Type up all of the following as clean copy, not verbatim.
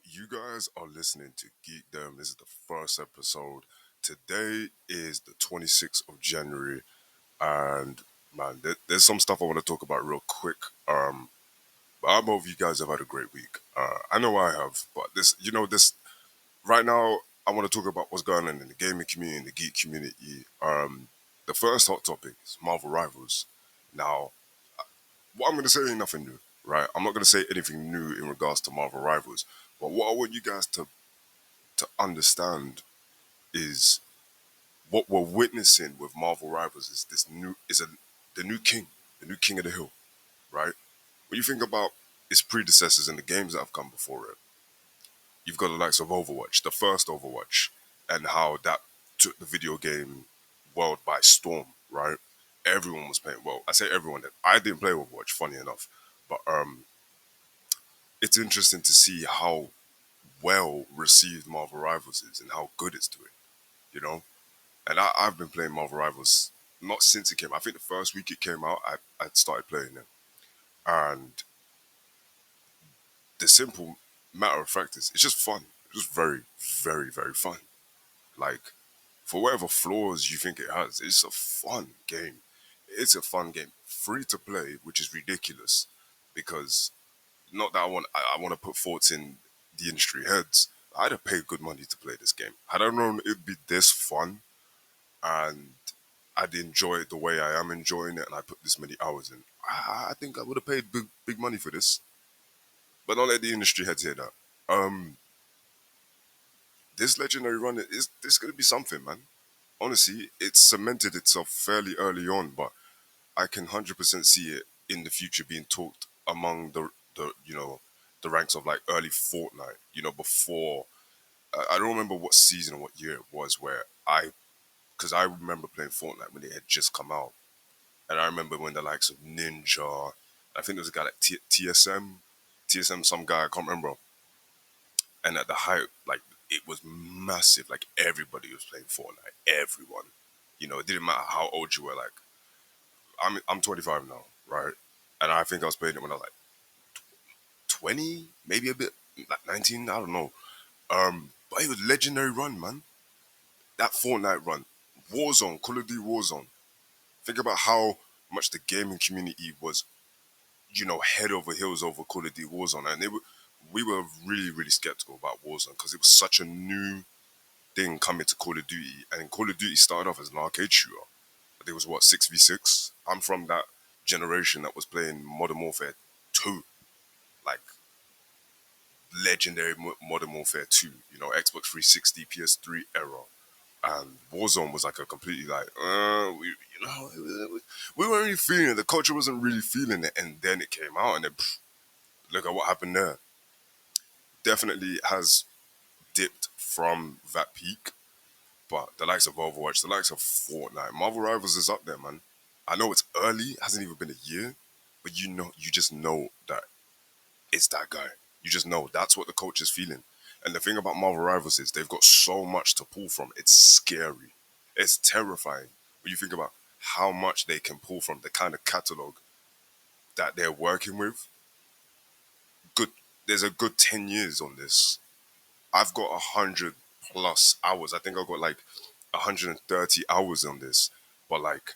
You guys are listening to Geekdem. This is the first episode. Today is the 26th of January, and man, there's some stuff I want to talk about real quick. But I hope you guys have had a great week. I know I have, but this right now, I want to talk about what's going on in the gaming community, in the geek community. The first hot topic is Marvel Rivals. Now, what I'm going to say ain't nothing new, right? I'm not going to say anything new in regards to Marvel Rivals, but what I want you guys to understand is what we're witnessing with Marvel Rivals is the new king of the hill, right? When you think about its predecessors and the games that have come before it, you've got the likes of Overwatch, the first Overwatch, and how that took the video game world by storm, right? Everyone was playing. Well, I say everyone. I didn't play Overwatch, funny enough, but it's interesting to see how well received Marvel Rivals is and how good it's doing. You know, and I've been playing Marvel Rivals not since it came. I think the first week it came out, I started playing it, and the simple matter of fact is it's just fun. It's just very, very, very fun. Like for whatever flaws you think it has, it's a fun game. It's a fun game, free to play, which is ridiculous because not that I want to put thoughts in the industry heads. I'd have paid good money to play this game. Had I known it'd be this fun and I'd enjoy it the way I am enjoying it, and I put this many hours in, I think I would have paid big money for this. But don't let the industry heads hear that. Um, this legendary run is this gonna be something, man. Honestly, it cemented itself fairly early on, but I can 100% see it in the future being talked among the ranks of like early Fortnite. Before I don't remember what season or what year it was where because I remember playing Fortnite when it had just come out. And I remember when the likes of Ninja, I think there was a guy like TSM, some guy, I can't remember. And at the height, like, it was massive. Like, everybody was playing Fortnite. Everyone. It didn't matter how old you were. Like, I'm 25 now, right? And I think I was playing it when I was like 20, maybe a bit, like 19, I don't know. But it was legendary run, man. That Fortnite run. Warzone, Call of Duty Warzone. Think about how much the gaming community was head over heels over Call of Duty Warzone, and we were really, really skeptical about Warzone because it was such a new thing coming to Call of Duty, and Call of Duty started off as an arcade shooter. I think it was what 6v6. I'm from that generation that was playing Modern Warfare 2, like legendary Modern Warfare 2. Xbox 360, PS3 era. And Warzone was like a completely like, we weren't really feeling it. The culture wasn't really feeling it, and then it came out, and then look at what happened there. Definitely has dipped from that peak, but the likes of Overwatch, the likes of Fortnite, Marvel Rivals is up there, man. I know it's early, it hasn't even been a year, but you just know that it's that guy. You just know that's what the coach is feeling. And the thing about Marvel Rivals is they've got so much to pull from. It's scary. It's terrifying when you think about how much they can pull from the kind of catalog that they're working with. Good. There's a good 10 years on this. I've got 100+ hours. I think I've got like 130 hours on this. But like,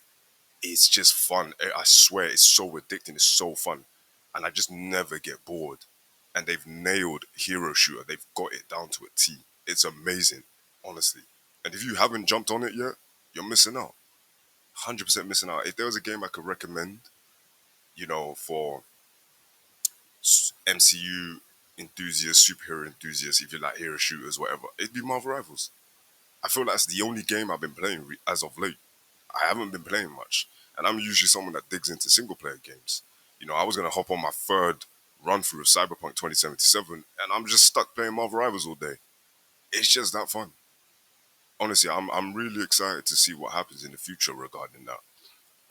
it's just fun. I swear, it's so addicting. It's so fun, and I just never get bored. And they've nailed hero shooter. They've got it down to a T. It's amazing, honestly. And if you haven't jumped on it yet, you're missing out. 100% missing out. If there was a game I could recommend, for MCU enthusiasts, superhero enthusiasts, if you like hero shooters, whatever, it'd be Marvel Rivals. I feel that's the only game I've been playing as of late. I haven't been playing much, and I'm usually someone that digs into single player games. I was gonna hop on my third run through of Cyberpunk 2077, and I'm just stuck playing Marvel Rivals all day. It's just that fun. Honestly, I'm really excited to see what happens in the future regarding that.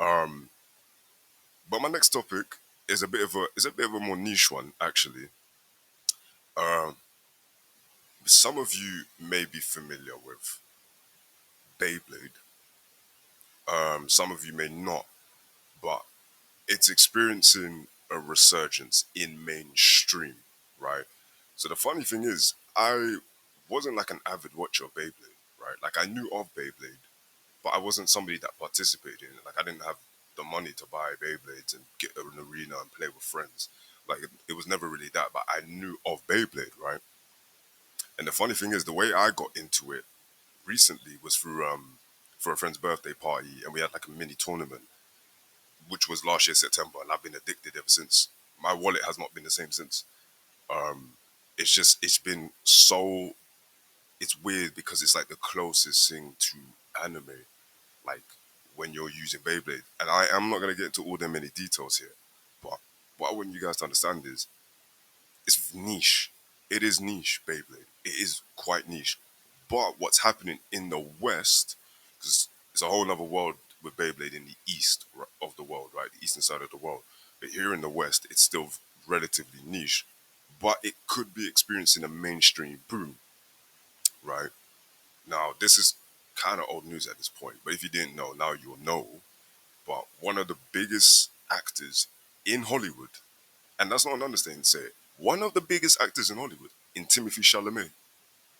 Um, but my next topic is a bit of a more niche one actually. Um, some of you may be familiar with Beyblade. Some of you may not, but it's experiencing a resurgence in mainstream, right? So the funny thing is, I wasn't like an avid watcher of Beyblade, right? Like I knew of Beyblade, but I wasn't somebody that participated in it. Like I didn't have the money to buy Beyblades and get an arena and play with friends. Like it was never really that, but I knew of Beyblade, right? And the funny thing is, the way I got into it recently was through for a friend's birthday party, and we had like a mini tournament, which was last year September, and I've been addicted ever since. My wallet has not been the same since. Um, it's been so it's weird because it's like the closest thing to anime, like when you're using Beyblade. And I am not gonna get into all the many details here, but what I want you guys to understand is it's niche. It is niche, Beyblade. It is quite niche. But what's happening in the West, because it's a whole other world with Beyblade in the east of the world, right? The eastern side of the world. But here in the West, it's still relatively niche. But it could be experiencing a mainstream boom, right? Now, this is kind of old news at this point, but if you didn't know, now you'll know. But one of the biggest actors in Hollywood, and that's not an understatement to say it, one of the biggest actors in Hollywood, in Timothy Chalamet,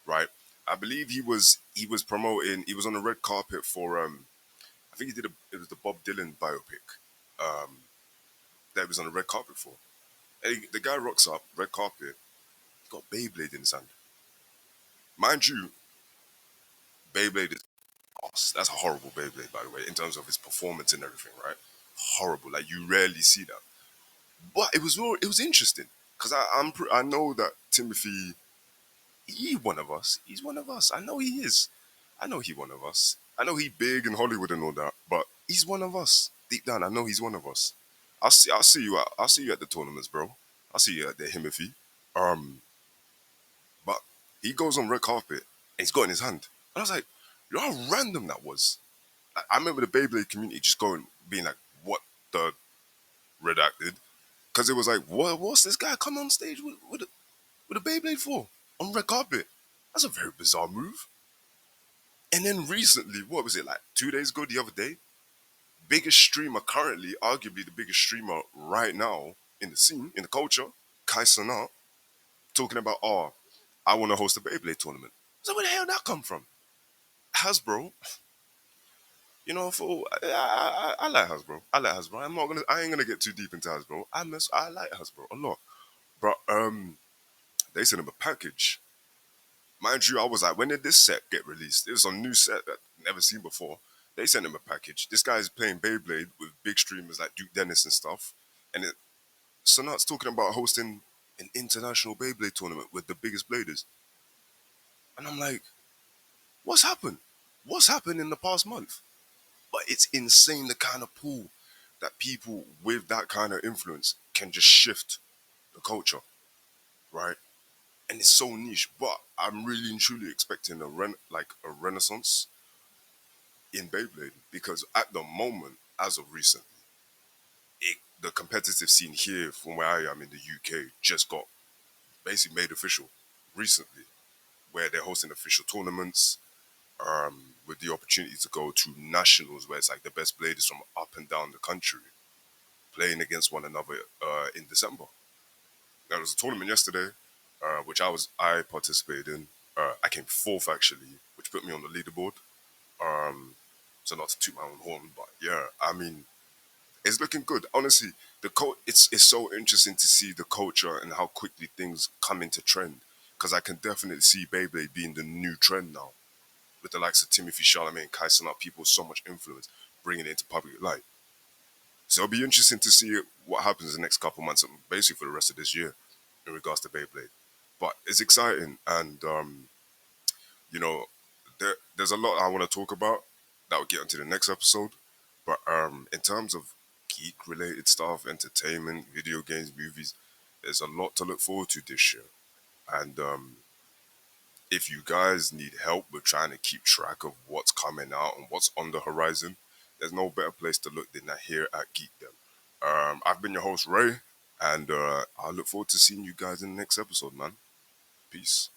right? I believe he was promoting. He was on the red carpet for I think he did it was the Bob Dylan biopic um, that he was on the red carpet for. And the guy rocks up red carpet. He got Beyblade in his hand, mind you. Beyblade is that's a horrible Beyblade, by the way, in terms of his performance and everything, right? Horrible. Like you rarely see that. But it was interesting because I know that Timothy he one of us. He's one of us. I know he is. I know he one of us. I know he big in Hollywood and all that, but he's one of us. Deep down, I know he's one of us. I'll see you at the tournaments, bro. I'll see you at the Himothy. Um, but he goes on red carpet and he's got it in his hand. And I was like, you know how random that was? I remember the Beyblade community just going, being like, what the redacted? Because it was like, what's this guy coming on stage with a Beyblade for? On red carpet? That's a very bizarre move. And then recently, what was it, like 2 days ago, the other day? Biggest streamer currently, arguably the biggest streamer right now in the scene, in the culture, Kai Cenat, talking about, oh, I want to host a Beyblade tournament. So where the hell did that come from? Hasbro, for I like Hasbro. I like Hasbro. I ain't gonna get too deep into Hasbro. I like Hasbro a lot. But they sent him a package. Mind you, I was like, when did this set get released? It was a new set that I'd never seen before. They sent him a package. This guy's playing Beyblade with big streamers like Duke Dennis and stuff. And Sonat's talking about hosting an international Beyblade tournament with the biggest bladers. And I'm like, what's happened? What's happened in the past month? But it's insane the kind of pool that people with that kind of influence can just shift the culture, right? And it's so niche. But I'm really and truly expecting a renaissance in Beyblade because at the moment, as of recently, the competitive scene here from where I am in the UK just got basically made official recently, where they're hosting official tournaments with the opportunity to go to nationals where it's like the best bladers from up and down the country playing against one another in December. There was a tournament yesterday, which I participated in. I came fourth actually, which put me on the leaderboard. Um, so not to toot my own horn, but yeah, I mean, it's looking good. Honestly, it's so interesting to see the culture and how quickly things come into trend. Because I can definitely see Beyblade being the new trend now, with the likes of Timothy Chalamet and Kai Cenat, people with so much influence, bringing it into public light. So it'll be interesting to see what happens in the next couple months, and basically for the rest of this year, in regards to Beyblade. But it's exciting, and you know, there's a lot I want to talk about that will get into the next episode. But in terms of geek related stuff, entertainment, video games, movies, there's a lot to look forward to this year. And if you guys need help with trying to keep track of what's coming out and what's on the horizon, there's no better place to look than that here at Geekdem. I've been your host, Ray, and I look forward to seeing you guys in the next episode, man. Peace.